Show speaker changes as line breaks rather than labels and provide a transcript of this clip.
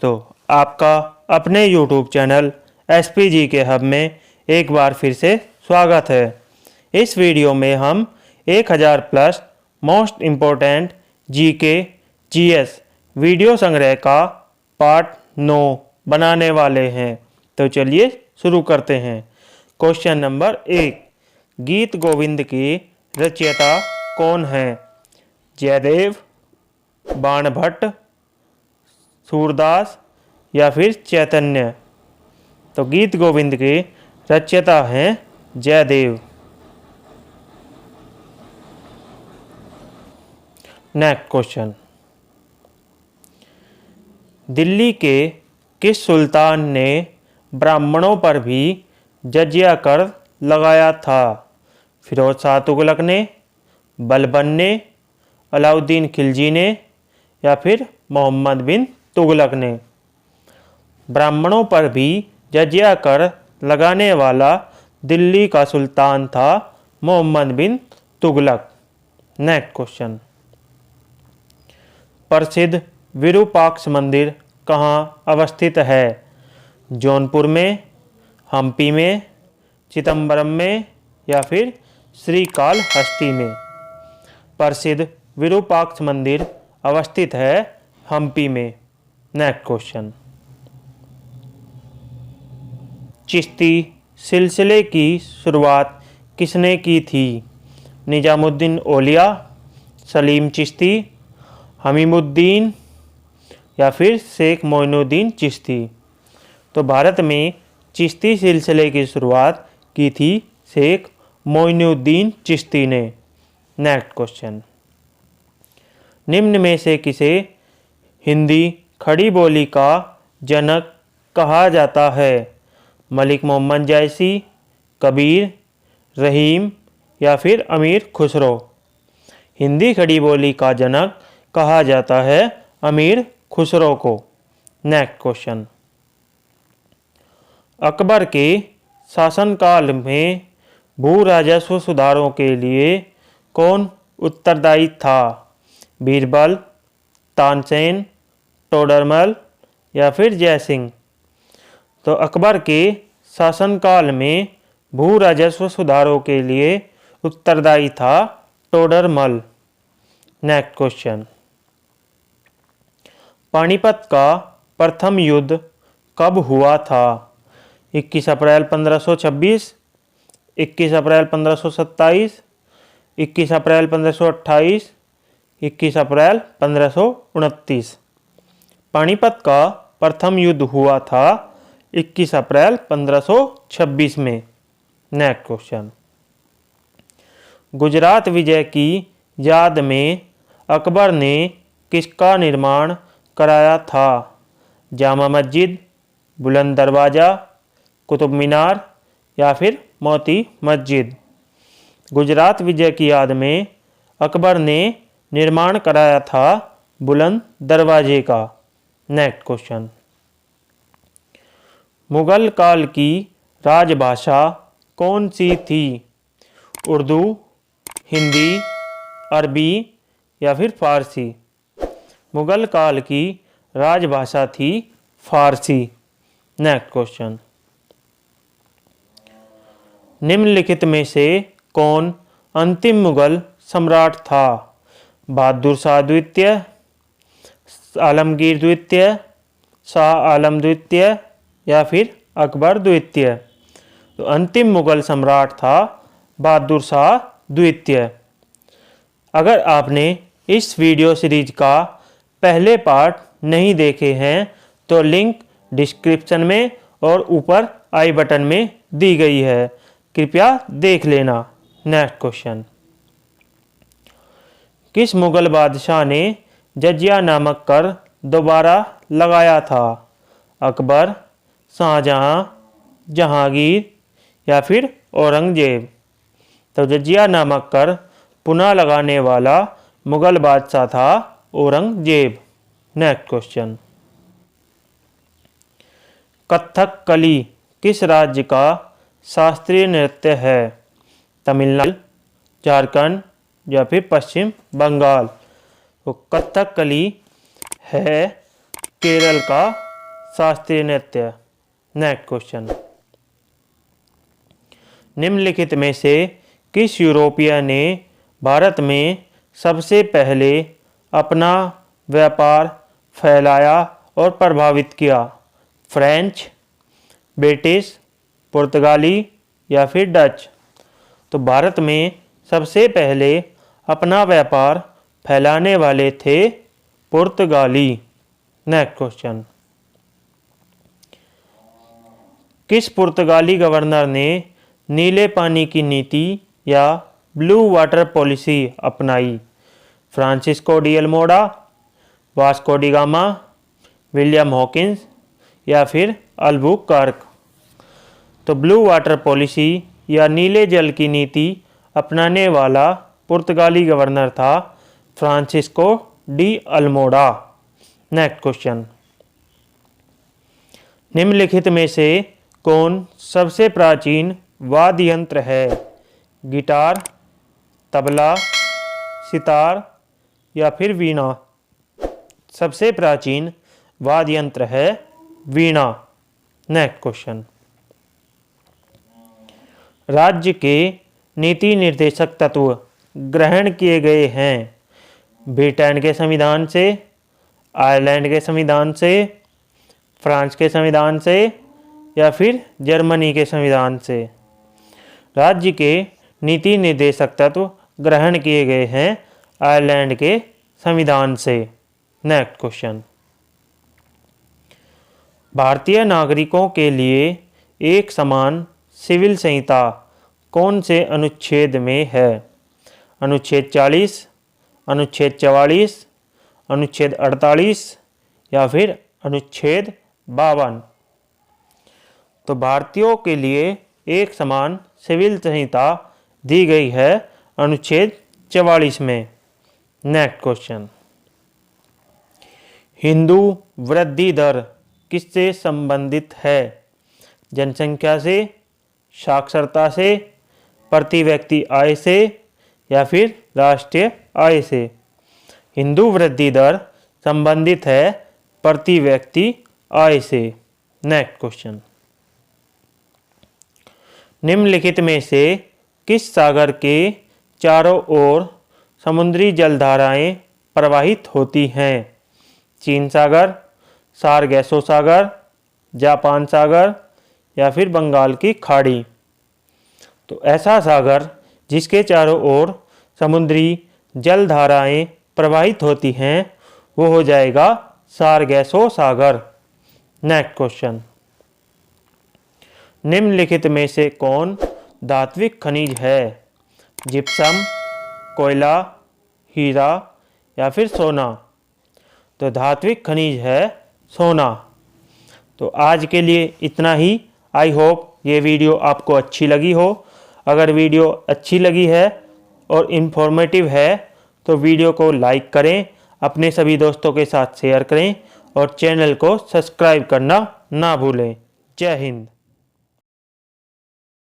तो आपका अपने YouTube चैनल SPG के हब में एक बार फिर से स्वागत है। इस वीडियो में हम 1000 plus most important GK GS video संग्रह का पार्ट 9 बनाने वाले हैं। तो चलिए शुरू करते हैं। क्वेश्चन नंबर 1, गीत गोविंद की रचयिता कौन है? जयदेव, बाणभट्ट, सूरदास या फिर चैतन्य? तो गीत गोविंद के रचयिता हैं जयदेव। नेक्स्ट क्वेश्चन, दिल्ली के किस सुल्तान ने ब्राह्मणों पर भी जजिया कर लगाया था? फिरोज शाह तुगलक ने, बलबन ने, अलाउद्दीन खिलजी ने या फिर मोहम्मद बिन तुगलक ने? ब्राह्मणों पर भी जजिया कर लगाने वाला दिल्ली का सुल्तान था मोहम्मद बिन तुगलक। नेक्स्ट क्वेश्चन, प्रसिद्ध विरूपाक्ष मंदिर कहाँ अवस्थित है? जौनपुर में, हम्पी में, चिदम्बरम में या फिर श्रीकालहस्ती में? प्रसिद्ध विरूपाक्ष मंदिर अवस्थित है हम्पी में। नेक्स्ट क्वेश्चन, चिश्ती सिलसिले की शुरुआत किसने की थी? निजामुद्दीन औलिया, सलीम चिश्ती, हमीमुद्दीन या फिर शेख मोइनुद्दीन चिश्ती? तो भारत में चिश्ती सिलसिले की शुरुआत की थी शेख मोइनुद्दीन चिश्ती ने। नेक्स्ट क्वेश्चन, निम्न में से किसे हिंदी खड़ी बोली का जनक कहा जाता है? मलिक मोहम्मद जायसी, कबीर, रहीम या फिर अमीर खुसरो? हिंदी खड़ी बोली का जनक कहा जाता है अमीर खुसरो को। नेक्स्ट क्वेश्चन, अकबर के शासनकाल में भू राजस्व सुधारों के लिए कौन उत्तरदायी था? बीरबल, तानसेन, टोडरमल या फिर जयसिंह? तो अकबर के शासनकाल में भू राजस्व सुधारों के लिए उत्तरदायी था टोडरमल। नेक्स्ट क्वेश्चन, पानीपत का प्रथम युद्ध कब हुआ था? 21 अप्रैल 1526, 21 अप्रैल 1527, 21 अप्रैल 1528, 21 अप्रैल 1529? पानीपत का प्रथम युद्ध हुआ था 21 अप्रैल 1526 में। नेक्स्ट क्वेश्चन, गुजरात विजय की याद में अकबर ने किसका निर्माण कराया था? जामा मस्जिद, बुलंद दरवाज़ा, कुतुब मीनार या फिर मोती मस्जिद? गुजरात विजय की याद में अकबर ने निर्माण कराया था बुलंद दरवाजे का। नेक्स्ट क्वेश्चन, मुगल काल की राजभाषा कौन सी थी? उर्दू, हिंदी, अरबी या फिर फारसी? मुगल काल की राजभाषा थी फारसी। नेक्स्ट क्वेश्चन, निम्नलिखित में से कौन अंतिम मुगल सम्राट था? बहादुर शाह द्वितीय, आलमगीर द्वितीय, शाह आलम द्वितीय या फिर अकबर द्वितीय? तो अंतिम मुगल सम्राट था बहादुर शाह द्वितीय। अगर आपने इस वीडियो सीरीज का पहले पार्ट नहीं देखे हैं तो लिंक डिस्क्रिप्शन में और ऊपर आई बटन में दी गई है, कृपया देख लेना। नेक्स्ट क्वेश्चन, किस मुगल बादशाह ने जजिया नामक कर दोबारा लगाया था? अकबर, शाहजहां, जहांगीर या फिर औरंगजेब? तो जजिया नामक कर पुनः लगाने वाला मुगल बादशाह था औरंगजेब। नेक्स्ट क्वेश्चन, कथकली किस राज्य का शास्त्रीय नृत्य है? तमिलनाडु, झारखंड या फिर पश्चिम बंगाल? तो कथकली है केरल का शास्त्रीय नृत्य। नेक्स्ट क्वेश्चन, निम्नलिखित में से किस यूरोपीय ने भारत में सबसे पहले अपना व्यापार फैलाया और प्रभावित किया? फ्रेंच, ब्रिटिश, पुर्तगाली या फिर डच? तो भारत में सबसे पहले अपना व्यापार फैलाने वाले थे पुर्तगाली। नेक्स्ट क्वेश्चन, किस पुर्तगाली गवर्नर ने नीले पानी की नीति या ब्लू वाटर पॉलिसी अपनाई? Francisco de Almora, Vasco D gamma, William Hawkins या फिर अल्बुकर्क? तो ब्लू वाटर पॉलिसी या नीले जल की नीति अपनाने वाला पुर्तगाली गवर्नर था Francisco de Almora. Next question, निम्नलिखित में से कौन सबसे प्राचीन वाद्य यंत्र है? गिटार, तबला, सितार या फिर वीणा? सबसे प्राचीन वाद्य यंत्र है वीणा। नेक्स्ट क्वेश्चन, राज्य के नीति निर्देशक तत्व ग्रहण किए गए हैं ब्रिटेन के संविधान से, आयरलैंड के संविधान से, फ्रांस के संविधान से या फिर जर्मनी के संविधान से? राज्य के नीति निर्देशक तत्व ग्रहण किए गए हैं आयरलैंड के संविधान से। नेक्स्ट क्वेश्चन, भारतीय नागरिकों के लिए एक समान सिविल संहिता कौन से अनुच्छेद में है? अनुच्छेद 40, अनुच्छेद 44, अनुच्छेद 48 या फिर अनुच्छेद 52? तो भारतीयों के लिए एक समान सिविल संहिता दी गई है अनुच्छेद 44 में। नेक्स्ट क्वेश्चन, हिंदू वृद्धि दर किससे संबंधित है? जनसंख्या से, साक्षरता से, प्रति व्यक्ति आय से या फिर राष्ट्रीय आय से? हिंदू वृद्धि दर संबंधित है प्रति व्यक्ति आय से। नेक्स्ट क्वेश्चन, निम्नलिखित में से किस सागर के चारों ओर समुद्री जलधाराएं प्रवाहित होती हैं? चीन सागर, सारगैसो सागर, जापान सागर या फिर बंगाल की खाड़ी? तो ऐसा सागर जिसके चारों ओर समुद्री जलधाराएं प्रवाहित होती हैं वो हो जाएगा सारगैसो सागर। नेक्स्ट क्वेश्चन, निम्नलिखित में से कौन धात्विक खनिज है? जिप्सम, कोयला, हीरा या फिर सोना? तो धात्विक खनिज है सोना। तो आज के लिए इतना ही। आई होप ये वीडियो आपको अच्छी लगी हो। अगर वीडियो अच्छी लगी है और इन्फॉर्मेटिव है तो वीडियो को लाइक करें, अपने सभी दोस्तों के साथ शेयर करें और चैनल को सब्सक्राइब करना ना भूलें। जय हिंद।